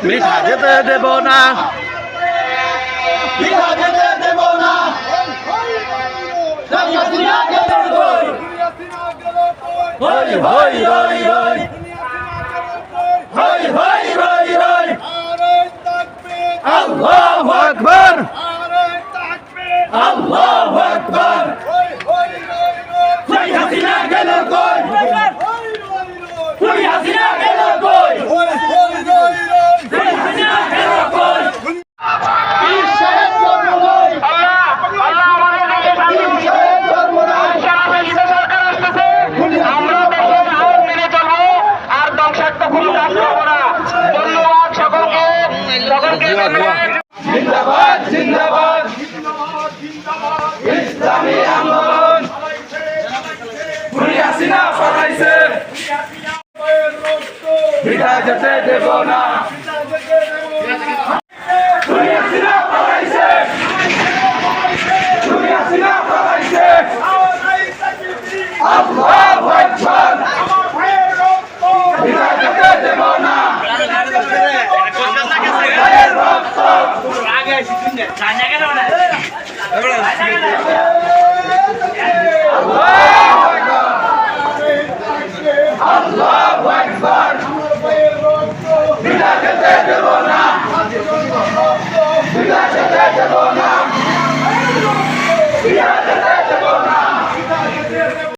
মিঠা যেতে দেব না, মিঠা যেতে দেব না। হই হই হই হই হই হই হই হই। আল্লাহু আকবার, আল্লাহু আকবার। শেখ হাসিনা গেল কই, শেখ হাসিনা গেল কই, শেখ হাসিনা গেল কই। ঈশ্বরের জন্ম নয়, আল্লাহ আমাদের দেশে ঈশ্বরের জন্ম নয়। সামনে সরকার আসতেছে, আমরা দেশের আইন মেনে চলবো আর ধ্বংসাত্মক কোনো কাজ করবো না। ধন্যবাদ সকলকে, সকলকে ধন্যবাদ। জিন্দাবাদ জিন্দাবাদ ইসলামী আন্দোলন। হাসিনা পালাইছে, মিঠা যেতে দেব না। হাসিনা পালাইছে, হাসিনা পালাইছে। আল্লাহু আকবার, মিঠা যেতে দেব না। আল্লাহু আকবার।